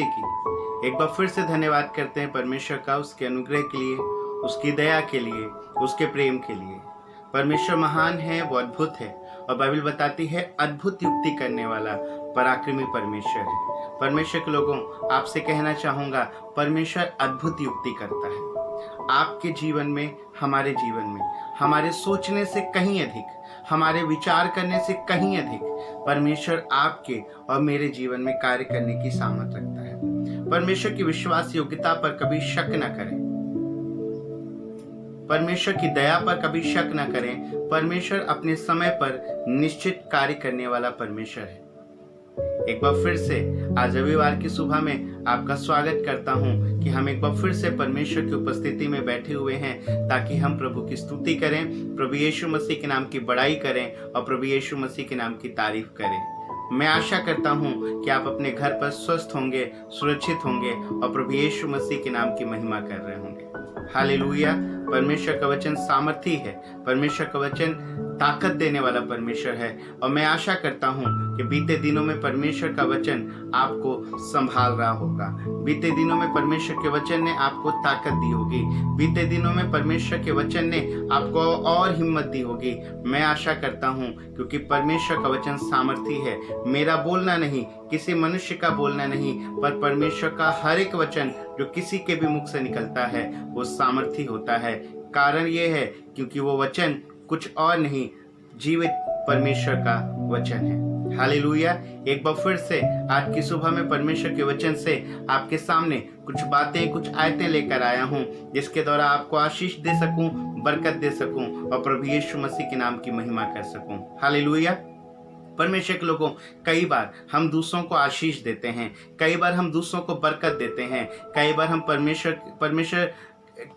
मसीह की। एक बार फिर से धन्यवाद करते हैं परमेश्वर का, उसके अनुग्रह के लिए, उसकी दया के लिए, उसके प्रेम के लिए। परमेश्वर महान है, वो अद्भुत है, और बाइबल बताती है अद्भुत युक्ति करने वाला पराक्रमी परमेश्वर है। परमेश्वर के लोगों, आपसे कहना चाहूँगा, परमेश्वर अद्भुत युक्ति करता है आपके जीवन में, हमारे जीवन में। हमारे सोचने से कहीं अधिक, हमारे विचार करने से कहीं अधिक परमेश्वर आपके और मेरे जीवन में कार्य करने की सामर्थ रखता है। परमेश्वर की विश्वास योग्यता पर कभी शक न करें, परमेश्वर की दया पर कभी शक न करें। परमेश्वर अपने समय पर निश्चित कार्य करने वाला परमेश्वर है। एक बार फिर से आज रविवार की सुबह में आपका स्वागत करता हूं कि हम एक बार फिर से परमेश्वर की उपस्थिति में बैठे हुए हैं ताकि हम प्रभु की स्तुति करें, प्रभु यीशु मसीह के नाम की बड़ाई करें और प्रभु यीशु मसीह के नाम की तारीफ करें। मैं आशा करता हूं कि आप अपने घर पर स्वस्थ होंगे, सुरक्षित होंगे और प्रभु यीशु मसीह के नाम की महिमा कर रहे होंगे। हालेलुया। परमेश्वर का वचन सामर्थी है, परमेश्वर का वचन ताकत देने वाला परमेश्वर है, और मैं आशा करता हूं कि बीते दिनों में परमेश्वर का वचन आपको संभाल रहा होगा। बीते दिनों में परमेश्वर के वचन ने आपको ताकत दी होगी, बीते दिनों में परमेश्वर के वचन ने आपको और हिम्मत दी होगी। मैं आशा करता हूं, क्योंकि परमेश्वर का वचन सामर्थी है। मेरा बोलना नहीं, किसी मनुष्य का बोलना नहीं, पर परमेश्वर का हर एक वचन जो किसी के भी मुख से निकलता है वो सामर्थी होता है। कारण ये है क्योंकि वो वचन कुछ और नहीं, जीवित परमेश्वर का वचन है। हालेलुया। एक बार फिर से आज की सुबह में परमेश्वर के वचन से आपके सामने कुछ बातें, कुछ आयतें लेकर आया हूं, जिसके द्वारा आपको आशीष दे सकूं, बरकत दे सकूं और प्रभु यीशु मसीह के नाम की महिमा कर सकूं। हालेलुया। परमेश्वर के लोगों, कई बार हम दूसरों को आशीष देते हैं, कई बार हम दूसरों को बरकत देते हैं, कई बार हम परमेश्वर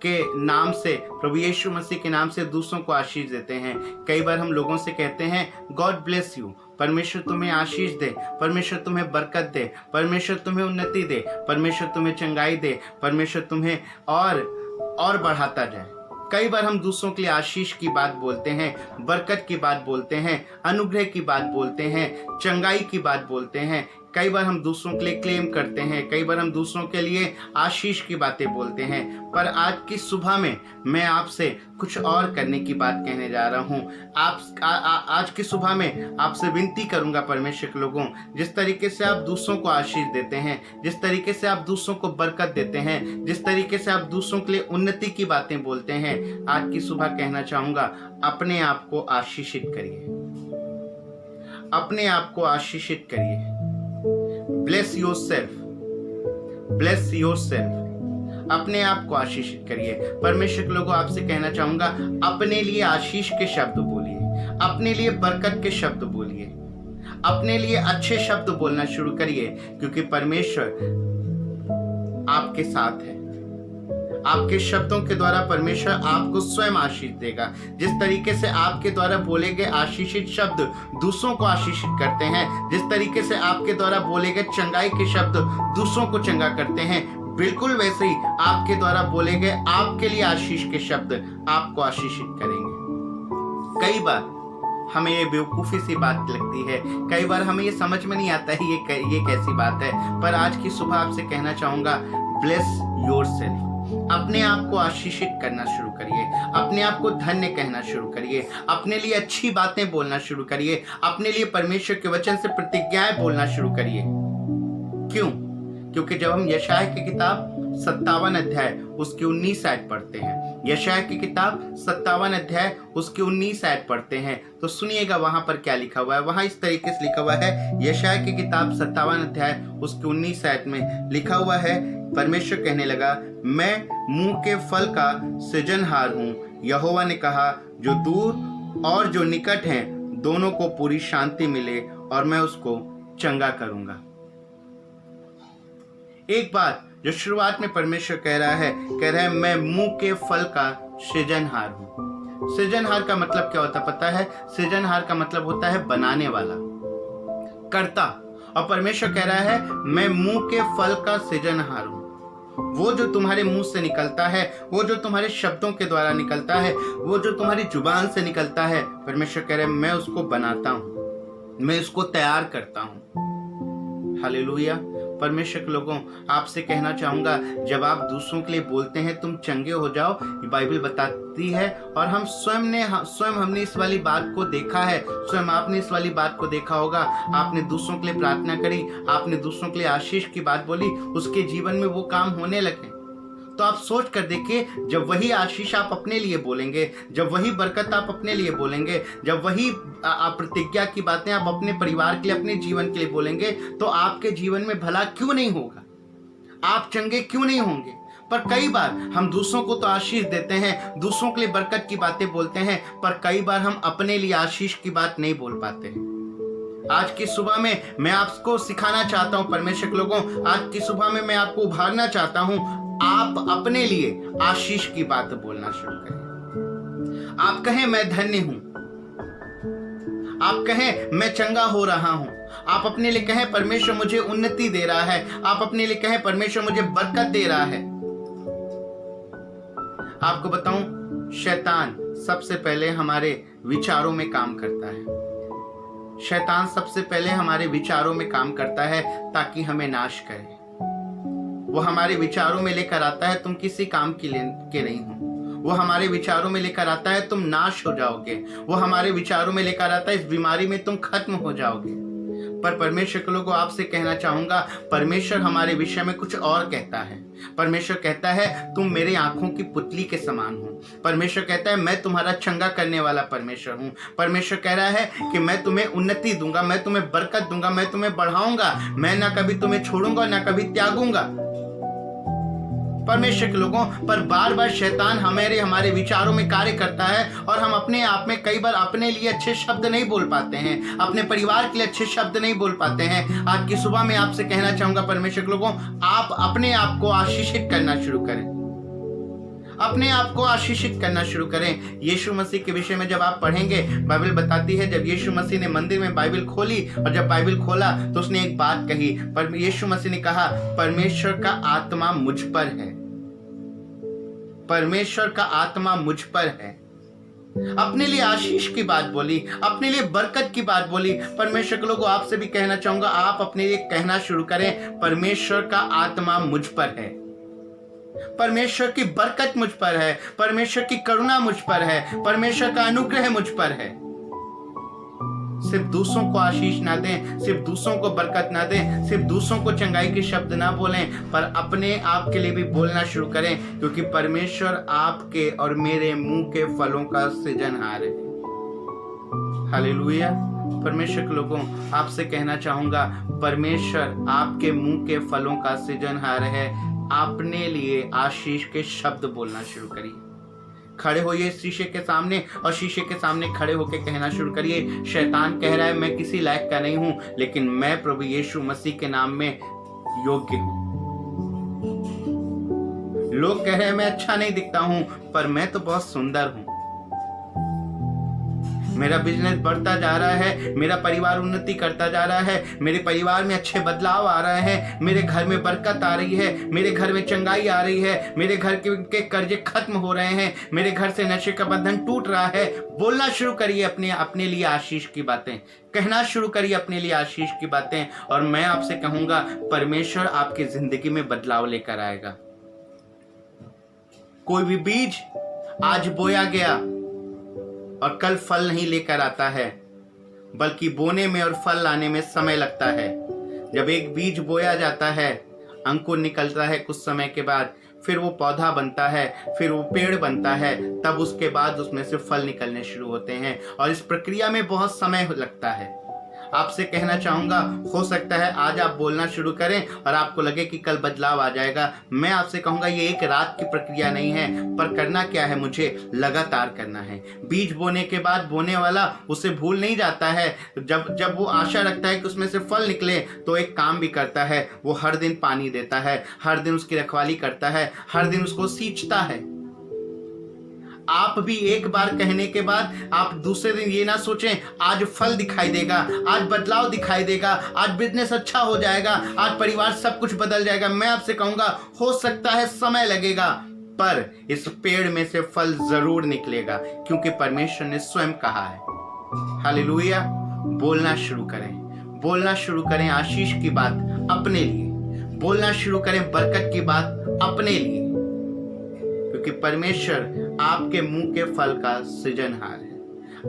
के नाम से, प्रभु यीशु मसीह के नाम से दूसरों को आशीष देते हैं। कई बार हम लोगों से कहते हैं गॉड ब्लेस यू, परमेश्वर तुम्हें आशीष दे, परमेश्वर तुम्हें बरकत दे, परमेश्वर तुम्हें उन्नति दे, परमेश्वर तुम्हें चंगाई दे, परमेश्वर तुम्हें और बढ़ाता जाए। कई बार हम दूसरों के लिए आशीष की बात बोलते हैं, बरकत की बात बोलते हैं, अनुग्रह की बात बोलते हैं, चंगाई की बात बोलते हैं। कई बार हम दूसरों के लिए क्लेम करते हैं, कई बार हम दूसरों के लिए आशीष की बातें बोलते हैं। पर आज की सुबह में मैं आपसे कुछ और करने की बात कहने जा रहा हूं। आज की सुबह में आपसे विनती करूंगा परमेश्वर के लोगों, जिस तरीके से आप दूसरों को आशीष देते हैं, जिस तरीके से आप दूसरों को बरकत देते हैं, जिस तरीके से आप दूसरों के लिए उन्नति की बातें बोलते हैं, आज की सुबह कहना चाहूंगा, अपने आप को आशीषित करिए, अपने आप को आशीषित करिए। Bless yourself, bless yourself. अपने आप को आशीषित करिए। परमेश्वर के लोगों, आपसे कहना चाहूंगा, अपने लिए आशीष के शब्द बोलिए, अपने लिए बरकत के शब्द बोलिए, अपने लिए अच्छे शब्द बोलना शुरू करिए, क्योंकि परमेश्वर आपके साथ है। आपके शब्दों के द्वारा परमेश्वर आपको स्वयं आशीष देगा। जिस तरीके से आपके द्वारा बोले गए आशीषित शब्द दूसरों को आशीषित करते हैं, जिस तरीके से आपके द्वारा बोले गए चंगाई के शब्द दूसरों को चंगा करते हैं, बिल्कुल वैसे ही आपके द्वारा बोले गए आपके लिए आशीष के शब्द आपको आशीषित करेंगे। कई बार हमें ये बेवकूफ़ी सी बात लगती है, कई बार हमें ये समझ में नहीं आता है ये कैसी बात है, पर आज की सुबह आपसे कहना चाहूँगा, ब्लेस योरसेल्फ। अपने आप को आशीषित करना शुरू करिए, अपने आप को धन्य कहना शुरू करिए, अपने लिए अच्छी बातें बोलना शुरू करिए, अपने लिए परमेश्वर के वचन से प्रतिज्ञाएं बोलना शुरू करिए। क्यों? क्योंकि जब हम यशायाह की किताब 57 अध्याय उसकी 19 आयत पढ़ते हैं, यशायाह की किताब 57 अध्याय उसकी 19 आयत पढ़ते हैं, तो सुनिएगा वहां पर क्या लिखा हुआ है। वहां इस तरीके से लिखा हुआ है, यशायाह की किताब 57 अध्याय उसकी 19 आयत में लिखा हुआ है, परमेश्वर कहने लगा, मैं मुंह के फल का सृजनहार हूँ। यहोवा ने कहा, जो दूर और जो निकट हैं दोनों को पूरी शांति मिले और मैं उसको चंगा करूंगा। एक बात जो शुरुआत में परमेश्वर कह रहा है, मैं मुंह के फल का सृजनहार हूं। सृजनहार का मतलब क्या होता पता है? सृजनहार का मतलब होता है बनाने वाला, कर्ता। और परमेश्वर कह रहा है, मैं मुंह के फल का सृजनहार हूं। वो जो तुम्हारे मुंह से निकलता है, वो जो तुम्हारे शब्दों के द्वारा निकलता है, वो जो तुम्हारी जुबान से निकलता है, परमेश्वर कह रहे हैं, मैं उसको बनाता हूं, मैं उसको तैयार करता हूं। हालेलुया। परमेश्वर के लोगों, आपसे कहना चाहूँगा, जब आप दूसरों के लिए बोलते हैं तुम चंगे हो जाओ, ये बाइबल बताती है, और हम स्वयं हमने इस वाली बात को देखा है, स्वयं आपने इस वाली बात को देखा होगा। आपने दूसरों के लिए प्रार्थना करी, आपने दूसरों के लिए आशीष की बात बोली, उसके जीवन में वो काम होने लगे। तो आप सोच कर देखिए, जब वही आशीष आप अपने लिए बोलेंगे, जब वही बरकत आप अपने लिए बोलेंगे, जब वही प्रतिज्ञा की बातें आप अपने परिवार के लिए, अपने जीवन के लिए बोलेंगे, तो आपके जीवन में भला क्यों नहीं होगा? आप चंगे क्यों नहीं होंगे? पर कई बार हम दूसरों को तो आशीष देते हैं, दूसरों के लिए बरकत की बातें बोलते हैं, पर कई बार हम अपने लिए आशीष की बात नहीं बोल पाते हैं। आज की सुबह में मैं आपको सिखाना चाहता हूं, परमेश्वर के लोगों, आज की सुबह में मैं आपको उभारना चाहता हूं, आप अपने लिए आशीष की बात बोलना शुरू करें। आप कहें मैं धन्य हूं, आप कहें मैं चंगा हो रहा हूं, आप अपने लिए कहें परमेश्वर मुझे उन्नति दे रहा है, आप अपने लिए कहें परमेश्वर मुझे बरकत दे रहा है। आपको बताऊं, शैतान सबसे पहले हमारे विचारों में काम करता है। शैतान सबसे पहले हमारे विचारों में काम करता है ताकि हमें नाश करे। वो हमारे विचारों में लेकर आता है तुम किसी काम के नहीं हो, वो हमारे विचारों में लेकर आता है तुम नाश हो जाओगे, वो हमारे विचारों में लेकर आता है इस बीमारी में तुम खत्म हो जाओगे। पर परमेश्वर के लोगों, आपसे कहना चाहूंगा, परमेश्वर हमारे विषय में कुछ और कहता है। परमेश्वर कहता है तुम मेरे आंखों की पुतली के समान हो। परमेश्वर कहता है मैं तुम्हारा चंगा करने वाला परमेश्वर हूं। परमेश्वर कह रहा है कि मैं तुम्हें उन्नति दूंगा, मैं तुम्हें बरकत दूंगा, मैं तुम्हें बढ़ाऊंगा, मैं ना कभी तुम्हें छोड़ूंगा ना कभी त्यागूंगा। परमेश्वर के लोगों, पर बार बार शैतान हमारे विचारों में कार्य करता है, और हम अपने आप में कई बार अपने लिए अच्छे शब्द नहीं बोल पाते हैं, अपने परिवार के लिए अच्छे शब्द नहीं बोल पाते हैं। आज की सुबह में आपसे कहना चाहूंगा, परमेश्वर के लोगों, आप अपने आप को आशीषित करना शुरू करें, अपने आप को आशीषित करना शुरू करें। यीशु मसीह के विषय में जब आप पढ़ेंगे, बाइबल बताती है जब यीशु मसीह ने मंदिर में बाइबल खोली, और जब बाइबल खोला तो उसने एक बात कही, पर यीशु मसीह ने कहा परमेश्वर का आत्मा मुझ पर है, परमेश्वर का आत्मा मुझ पर है। अपने लिए आशीष की बात बोली, अपने लिए बरकत की बात बोली। परमेश्वर के लोगों, आपसे भी कहना चाहूंगा, आप अपने लिए कहना शुरू करें परमेश्वर का आत्मा मुझ पर है, परमेश्वर की बरकत मुझ पर है, परमेश्वर की करुणा मुझ पर है, परमेश्वर का अनुग्रह मुझ पर है। सिर्फ दूसरों को आशीष ना दें, सिर्फ दूसरों को बरकत ना दें, सिर्फ दूसरों को चंगाई के शब्द ना बोलें, पर अपने आप के लिए भी बोलना शुरू करें, क्योंकि परमेश्वर आपके और मेरे मुंह के फलों का सृजनहार है। हालेलुया। परमेश्वर के लोगों, आपसे कहना चाहूंगा, परमेश्वर आपके मुंह के फलों का सृजनहार है। अपने लिए आशीष के शब्द बोलना शुरू करिए। खड़े होइए शीशे के सामने, और शीशे के सामने खड़े होकर कहना शुरू करिए, शैतान कह रहा है मैं किसी लायक का नहीं हूं, लेकिन मैं प्रभु यीशु मसीह के नाम में योग्य हूं। लोग कह रहे हैं मैं अच्छा नहीं दिखता हूं, पर मैं तो बहुत सुंदर हूं। मेरा बिजनेस बढ़ता जा रहा है, मेरा परिवार उन्नति करता जा रहा है, मेरे परिवार में अच्छे बदलाव आ रहे हैं, मेरे घर में बरकत आ रही है, मेरे घर में चंगाई आ रही है, मेरे घर के कर्जे खत्म हो रहे हैं, मेरे घर से नशे का बंधन टूट रहा है। बोलना शुरू करिए अपने लिए आशीष की बातें, कहना शुरू करिए अपने लिए आशीष की बातें, और मैं आपसे कहूंगा परमेश्वर आपकी जिंदगी में बदलाव लेकर आएगा। कोई भी बीज आज बोया गया और कल फल नहीं लेकर आता है, बल्कि बोने में और फल लाने में समय लगता है। जब एक बीज बोया जाता है, अंकुर निकलता है, कुछ समय के बाद फिर वो पौधा बनता है, फिर वो पेड़ बनता है, तब उसके बाद उसमें से फल निकलने शुरू होते हैं, और इस प्रक्रिया में बहुत समय लगता है। आपसे कहना चाहूंगा, हो सकता है आज आप बोलना शुरू करें और आपको लगे कि कल बदलाव आ जाएगा। मैं आपसे कहूंगा ये एक रात की प्रक्रिया नहीं है, पर करना क्या है, मुझे लगातार करना है। बीज बोने के बाद बोने वाला उसे भूल नहीं जाता है। जब वो आशा रखता है कि उसमें से फल निकले, तो एक काम भी करता है, वो हर दिन पानी देता है, हर दिन उसकी रखवाली करता है, हर दिन उसको सींचता है। आप भी एक बार कहने के बाद आप दूसरे दिन ये ना सोचें आज फल दिखाई देगा, आज बदलाव दिखाई देगा, आज बिजनेस अच्छा हो जाएगा, आज परिवार सब कुछ बदल जाएगा। मैं आपसे कहूंगा हो सकता है समय लगेगा, पर इस पेड़ में से फल जरूर निकलेगा, क्योंकि परमेश्वर ने स्वयं कहा है। हालेलुया। बोलना शुरू करें, बोलना शुरू करें आशीष की बात अपने लिए, बोलना शुरू करें बरकत की बात अपने लिए, क्योंकि परमेश्वर आपके मुंह के फल का सृजनहार है।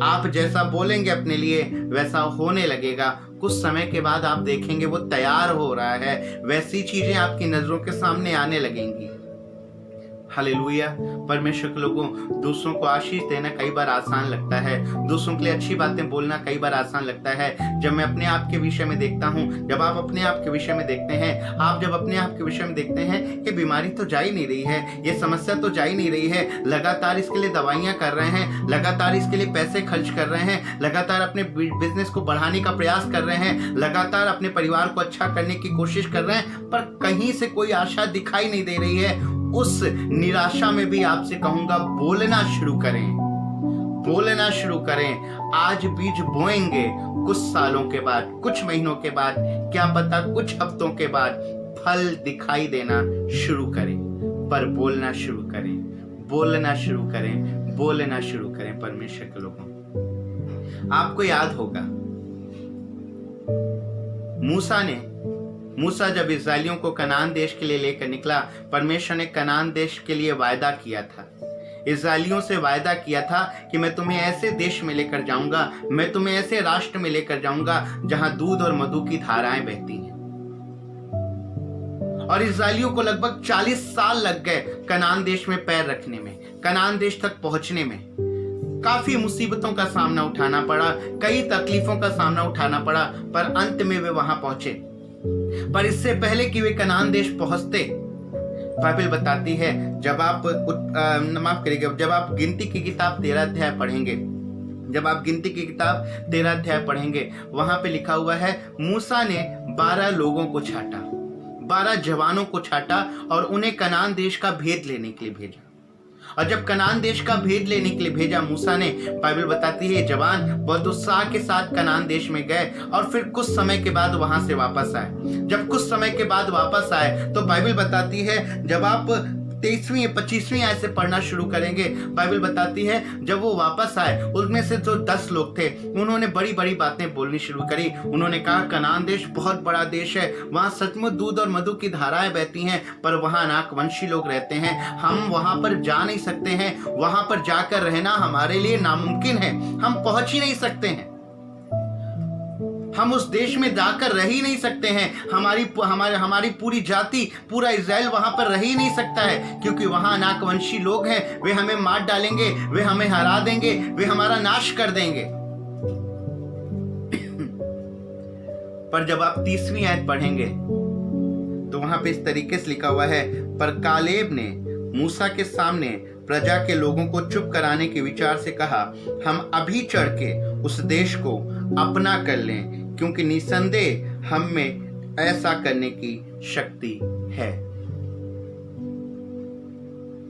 आप जैसा बोलेंगे अपने लिए वैसा होने लगेगा। कुछ समय के बाद आप देखेंगे वो तैयार हो रहा है, वैसी चीजें आपकी नजरों के सामने आने लगेंगी। हालेलुया। परमेश्वर के लोगों, दूसरों को आशीष देना कई बार आसान लगता है, दूसरों के लिए अच्छी बातें बोलना कई बार आसान लगता है। जब मैं अपने आप के विषय में देखता हूँ, जब आप अपने आप के विषय में देखते हैं, आप जब अपने आप के विषय में देखते हैं, ये बीमारी तो जा ही नहीं रही है, ये समस्या तो जा ही नहीं रही है, लगातार इसके लिए दवाइयाँ कर रहे हैं, लगातार इसके लिए पैसे खर्च कर रहे हैं, लगातार अपने बिजनेस को बढ़ाने का प्रयास कर रहे हैं, लगातार अपने परिवार को अच्छा करने की कोशिश कर रहे हैं, पर कहीं से कोई आशा दिखाई नहीं दे रही है। उस निराशा में भी आपसे कहूंगा, बोलना शुरू करें, बोलना शुरू करें। आज बीज बोएंगे, कुछ सालों के बाद, कुछ महीनों के बाद, क्या पता कुछ हफ्तों के बाद फल दिखाई देना शुरू करें। पर बोलना शुरू करें, बोलना शुरू करें, बोलना शुरू करें। परमेश्वर के लोगों, आपको याद होगा मूसा जब इस्राएलियों को कनान देश के लिए लेकर निकला, परमेश्वर ने कनान देश के लिए वायदा किया था, इस्राएलियों से वायदा किया था कि मैं तुम्हें ऐसे देश में लेकर जाऊंगा, मैं तुम्हें ऐसे राष्ट्र में लेकर जाऊंगा जहां दूध और मधु की धाराएं बहती हैं। और इस्राएलियों को लगभग 40 साल लग गए कनान देश में पैर रखने में, कनान देश तक पहुंचने में। काफी मुसीबतों का सामना उठाना पड़ा, कई तकलीफों का सामना उठाना पड़ा, पर अंत में वे वहां पहुंचे। पर इससे पहले कि वे कनान देश पहुंचते, बाइबल बताती है, जब आप माफ करिएगा, जब आप गिनती की किताब 13 अध्याय पढ़ेंगे, जब आप गिनती की किताब 13 अध्याय पढ़ेंगे, वहां पे लिखा हुआ है, मूसा ने 12 लोगों को छाटा, 12 जवानों को छाटा और उन्हें कनान देश का भेद लेने के लिए भेजा। और जब कनान देश का भेद लेने के लिए भेजा मूसा ने, बाइबल बताती है जवान बहुत उत्साह के साथ कनान देश में गए और फिर कुछ समय के बाद वहां से वापस आए। जब कुछ समय के बाद वापस आए तो बाइबल बताती है, जब आप 23वीं या 25वीं आयत से पढ़ना शुरू करेंगे, बाइबल बताती है जब वो वापस आए, उनमें से जो 10 लोग थे उन्होंने बड़ी बड़ी बातें बोलनी शुरू करी। उन्होंने कहा कनान देश बहुत बड़ा देश है, वहां सचमुच दूध और मधु की धाराएं बहती हैं, पर वहां अनाकवंशी लोग रहते हैं, हम वहां पर जा नहीं सकते हैं, वहां पर जाकर रहना हमारे लिए नामुमकिन है, हम पहुंच ही नहीं सकते हैं, हम उस देश में जाकर रह ही नहीं सकते हैं, हमारी पूरी जाति, पूरा इज़राइल वहां पर रह ही नहीं सकता है, क्योंकि वहां अनाकवंशी लोग हैं, वे हमें मार डालेंगे, वे हमें हरा देंगे, वे हमारा नाश कर देंगे। पर जब आप 30वीं आयत पढ़ेंगे तो वहां पे इस तरीके से लिखा हुआ है, पर कालेब ने मूसा के सामने प्रजा के लोगों को चुप कराने के विचार से कहा, हम अभी चढ़ के उस देश को अपना कर लें, क्योंकि निसंदेह हम में ऐसा करने की शक्ति है।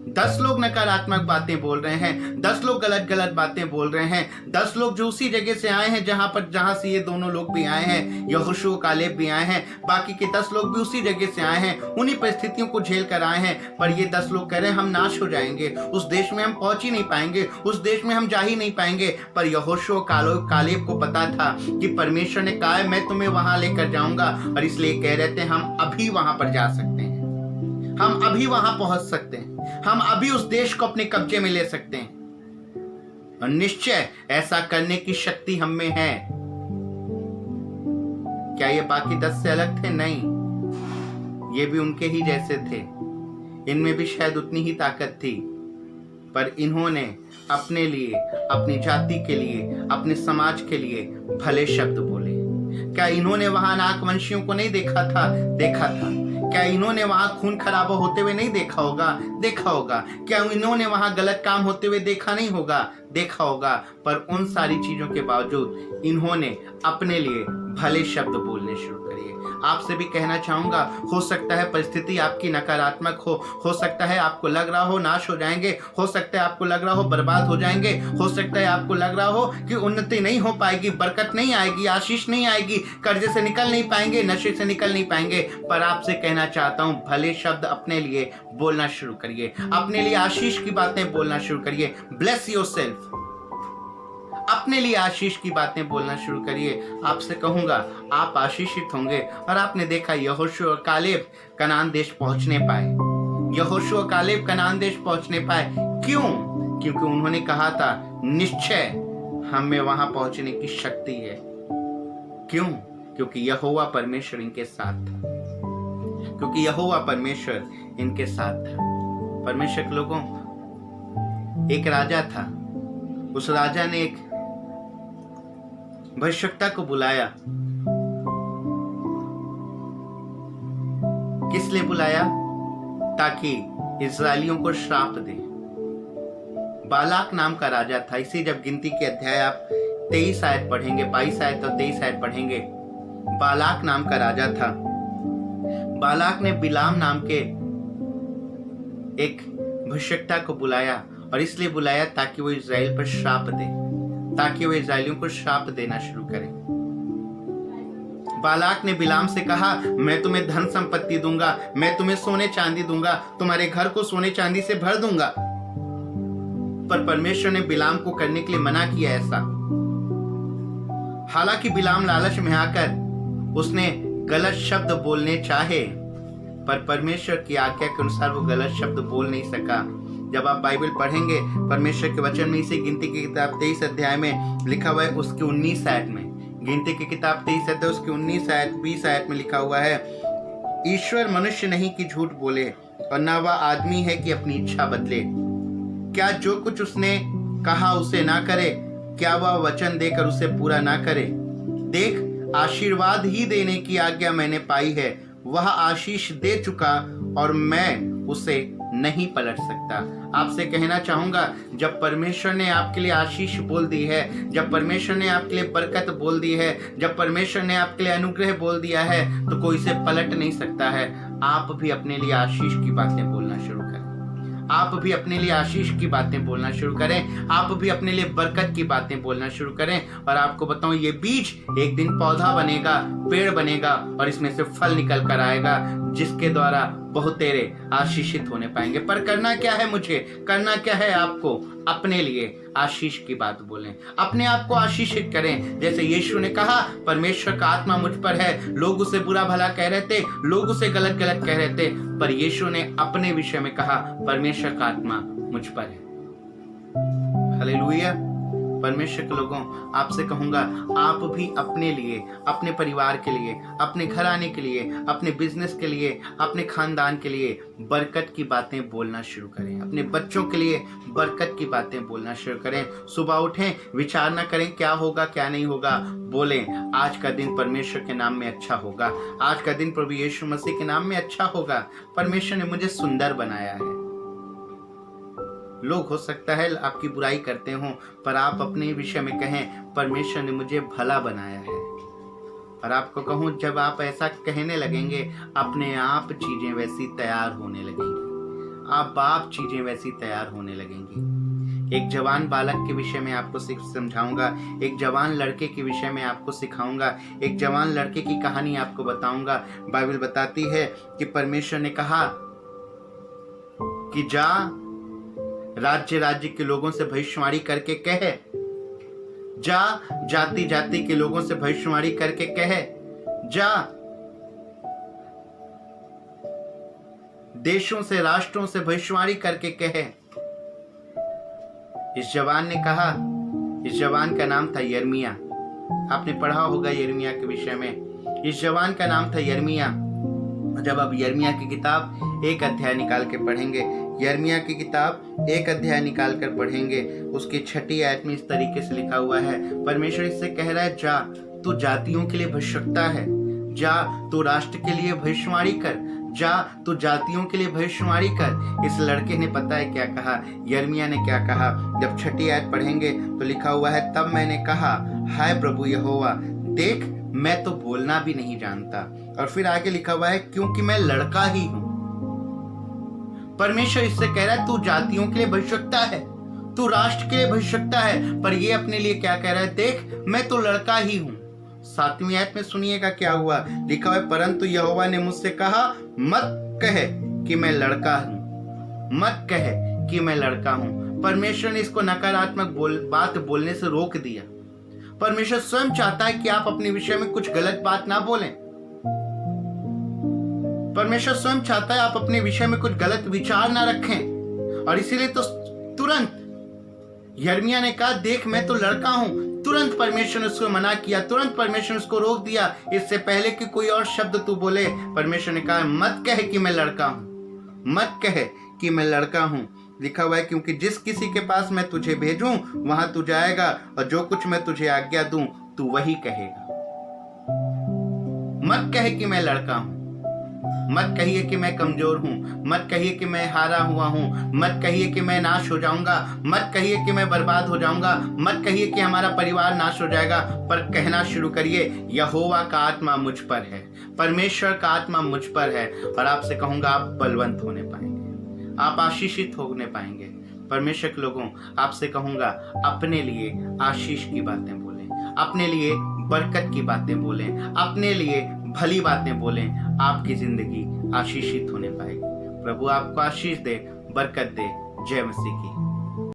10 लोग नकारात्मक बातें बोल रहे हैं, 10 लोग गलत गलत बातें बोल रहे हैं, 10 लोग जो उसी जगह से आए हैं जहां से ये दोनों लोग भी आए हैं, यहोशू कालेब भी आए हैं, बाकी के 10 लोग भी उसी जगह से आए हैं, उन्हीं परिस्थितियों को झेल कर आए हैं। पर ये 10 लोग कह रहे हैं हम नाश हो जाएंगे, उस देश में हम पहुंच ही नहीं पाएंगे, उस देश में हम जा ही नहीं पाएंगे। पर यहोशू कालेब को पता था कि परमेश्वर ने कहा है मैं तुम्हें वहां लेकर जाऊंगा, और इसलिए कह रहे थे हम अभी वहां पर जा सकते हैं, हम अभी वहां पहुंच सकते हैं, हम अभी उस देश को अपने कब्जे में ले सकते हैं, और निश्चय ऐसा करने की शक्ति हम में है। क्या ये बाकी 10 से अलग थे? नहीं, ये भी उनके ही जैसे थे, इनमें भी शायद उतनी ही ताकत थी, पर इन्होंने अपने लिए, अपनी जाति के लिए, अपने समाज के लिए भले शब्द बोले। क्या इन्होंने वहां नाकवंशियों को नहीं देखा था? देखा था। क्या इन्होंने वहां खून खराबा होते हुए नहीं देखा होगा? देखा होगा। क्या इन्होंने वहां गलत काम होते हुए देखा नहीं होगा? देखा होगा। पर उन सारी चीजों के बावजूद इन्होंने अपने लिए भले शब्द बोलने शुरू करिए। आपसे भी कहना चाहूंगा, हो सकता है परिस्थिति आपकी नकारात्मक हो सकता है आपको लग रहा हो नाश हो जाएंगे, हो सकता है आपको लग रहा हो बर्बाद हो जाएंगे, हो सकता है आपको लग रहा हो कि उन्नति नहीं हो पाएगी, बरकत नहीं आएगी, आशीष नहीं आएगी, कर्जे से निकल नहीं पाएंगे, नशे से निकल नहीं पाएंगे। पर आपसे कहना चाहता हूं, भले शब्द अपने लिए बोलना शुरू करिए, अपने लिए आशीष की बातें बोलना शुरू करिए। Bless yourself. अपने लिए आशीष की बातें बोलना शुरू करिए। आपसे कहूंगा आप आशीषित होंगे। और आपने देखा यहोशू और कालेब कनान देश पहुंचने पाए। यहोशू और कालेब कनान देश पहुंचने पाए। क्यों? क्योंकि उन्होंने कहा था निश्चय हम में वहां पहुंचने की शक्ति है। क्यों? क्योंकि यहोवा परमेश्वर इनके साथ था। क्योंकि यहोवा परमेश्वर इनके साथ था। परमेश्वर के लोगों, एक राजा था। उस राजा ने एक भविष्यवक्ता को बुलाया। किस लिए बुलाया? ताकि इस्राएलियों को श्राप दे। बालाक नाम का राजा था। इसी जब गिनती के अध्याय आप 23 आयत पढ़ेंगे, 22 आयत और 23 आयत पढ़ेंगे, बालाक नाम का राजा था। बालाक ने बिलाम नाम के एक भविष्यवक्ता को बुलाया। और इसलिए बुलाया ताकि वो इस्राएल पर श्राप दे, ताकि वो इस्राएलियों को श्राप देना शुरू करे। बालाक ने बिलाम से कहा मैं तुम्हें धन संपत्ति दूंगा, मैं तुम्हें सोने चांदी दूंगा, तुम्हारे घर को सोने चांदी से भर दूंगा। पर परमेश्वर ने बिलाम को करने के लिए मना किया ऐसा। हालांकि बिलाम लालच में आकर उसने गलत शब्द बोलने चाहे, पर परमेश्वर की आज्ञा के अनुसार वो गलत शब्द बोल नहीं सका। जब आप बाइबल पढ़ेंगे परमेश्वर के वचन में, इसी गिनती की किताब 23 अध्याय में लिखा हुआ है, उसकी 19 आयत में, गिनती की किताब 23 अध्याय उसकी 19 आयत 20 आयत में लिखा हुआ है, ईश्वर मनुष्य नहीं कि झूठ बोले और न वह आदमी है कि अपनी इच्छा बदले। क्या जो कुछ उसने कहा उसे ना करे? क्या वह वचन देकर उसे पूरा ना करे? देख, आशीर्वाद ही देने की आज्ञा मैंने पाई है। वह आशीष दे चुका और मैं उसे नहीं पलट सकता। आपसे कहना चाहूंगा, जब परमेश्वर ने आपके लिए आशीष बोल दी है, जब परमेश्वर ने आपके लिए बरकत बोल दी है, जब परमेश्वर ने आपके लिए अनुग्रह बोल दिया है, तो कोई इसे पलट नहीं सकता है। आप भी अपने लिए आशीष की बातें बोलना शुरू करें। आप भी अपने लिए आशीष की बातें बोलना शुरू करें। आप भी अपने लिए बरकत की बातें बोलना शुरू करें। और आपको बताऊं, ये बीज एक दिन पौधा बनेगा, पेड़ बनेगा और इसमें से फल निकल कर आएगा, जिसके द्वारा बहुतेरे आशीषित होने पाएंगे। पर करना क्या है? मुझे करना क्या है? आपको अपने लिए आशीष की बात बोलें, अपने आप को आशीषित करें। जैसे यीशु ने कहा परमेश्वर का आत्मा मुझ पर है। लोग उसे बुरा भला कह रहे थे, लोग उसे गलत गलत कह रहे थे, पर यीशु ने अपने विषय में कहा परमेश्वर का आत्मा मुझ पर है। हालेलुया। परमेश्वर के लोगों, आपसे कहूंगा आप भी अपने लिए, अपने परिवार के लिए, अपने घर आने के लिए, अपने बिजनेस के लिए, अपने खानदान के लिए बरकत की बातें बोलना शुरू करें। अपने बच्चों के लिए बरकत की बातें बोलना शुरू करें। सुबह उठें, विचार ना करें क्या होगा क्या नहीं होगा, बोलें आज का दिन परमेश्वर के नाम में अच्छा होगा, आज का दिन प्रभु यीशु मसीह के नाम में अच्छा होगा। परमेश्वर ने मुझे सुंदर बनाया है। लोग हो सकता है आपकी बुराई करते हो, पर आप अपने विषय में कहें परमेश्वर ने मुझे भला बनाया है। और आपको कहूं, जब आप ऐसा कहने लगेंगे, अपने आप चीजें वैसी तैयार होने लगेंगी। आप चीजें वैसी तैयार होने लगेंगी। एक जवान बालक के विषय में आपको समझाऊंगा, एक जवान लड़के के विषय में आपको सिखाऊंगा, एक जवान लड़के की कहानी आपको बताऊंगा। बाइबल बताती है कि परमेश्वर ने कहा कि जा राज्य राज्य के लोगों से भविष्यवाणी करके कहे, जा जाति जाति के लोगों से भविष्यवाणी करके कहे, जा देशों से राष्ट्रों से भविष्यवाणी करके कहे। इस जवान ने कहा, इस जवान का नाम था यिर्मयाह। आपने पढ़ा होगा यिर्मयाह के विषय में। इस जवान का नाम था यिर्मयाह। जब आप यिर्मयाह की किताब 1 अध्याय निकाल के पढ़ेंगे, यिर्मयाह की किताब 1 अध्याय निकाल कर पढ़ेंगे, उसकी 6 आयत में इस तरीके से लिखा हुआ है। परमेश्वर इससे कह रहा है, जा तू जातियों के लिए भविष्यवक्ता है, जा तू राष्ट्र के लिए भविष्यवाणी कर, जा तू जातियों के लिए भविष्यवाणी कर। इस लड़के ने पता है क्या कहा, यिर्मयाह ने क्या कहा? जब 6 आयत पढ़ेंगे तो लिखा हुआ है, तब मैंने कहा हाय प्रभु यहोवा, देख मैं तो बोलना भी नहीं जानता। और फिर आगे लिखा हुआ है, क्योंकि मैं लड़का ही हूं। परमेश्वर इससे कह रहा है, तू जातियों के लिए भविष्यवक्ता है, तू राष्ट्र के लिए भविष्यवक्ता है, पर ये अपने लिए क्या कह रहा है, देख मैं तो लड़का ही हूं। 7वीं आयत में सुनिएगा क्या हुआ, लिखा हुआ है, परंतु यहोवा ने मुझसे कहा, मत कहे कि मैं लड़का हूं, मत कहे कि मैं लड़का हूं। परमेश्वर ने इसको नकारात्मक बात बोलने से रोक दिया। परमेश्वर स्वयं चाहता है कि आप अपने विषय में कुछ गलत बात ना बोलें। परमेश्वर स्वयं चाहता है आप अपने विषय में कुछ गलत विचार ना रखें। और इसीलिए तो तुरंत यिर्मयाह ने कहा, देख मैं तो लड़का हूं। तुरंत परमेश्वर ने उसको मना किया, तुरंत परमेश्वर ने उसको रोक दिया, इससे पहले कि कोई और शब्द तू बोले। परमेश्वर ने कहा, मत कहे कि मैं लड़का हूं, मत कहे कि मैं लड़का हूं। लिखा हुआ है, क्योंकि जिस किसी के पास मैं तुझे भेजूं वहां तू जाएगा, और जो कुछ मैं तुझे आज्ञा दूं तू वही कहेगा। मत कहे कि मैं लड़का हूं, मत कहिए कि मैं कमजोर हूं, मत कहिए कि मैं हारा हुआ हूं, मत कहिए कि मैं नाश हो जाऊंगा, मत कहिए कि मैं बर्बाद हो जाऊंगा, मत कहिए कि हमारा परिवार नाश हो जाएगा। पर कहना शुरू करिए, यहोवा का आत्मा मुझ पर है, परमेश्वर का आत्मा मुझ पर है। और आपसे कहूंगा, आप बलवंत होने पाएंगे, आप आशीषित होने पाएंगे। परमेश्वर के लोगों, आपसे कहूंगा, अपने लिए आशीष की बातें बोलें, अपने लिए बरकत की बातें बोलें, अपने लिए भली बातें बोलें। आपकी जिंदगी आशीषित होने पाएगी। प्रभु आपको आशीष दे, बरकत दे। जय मसीह की।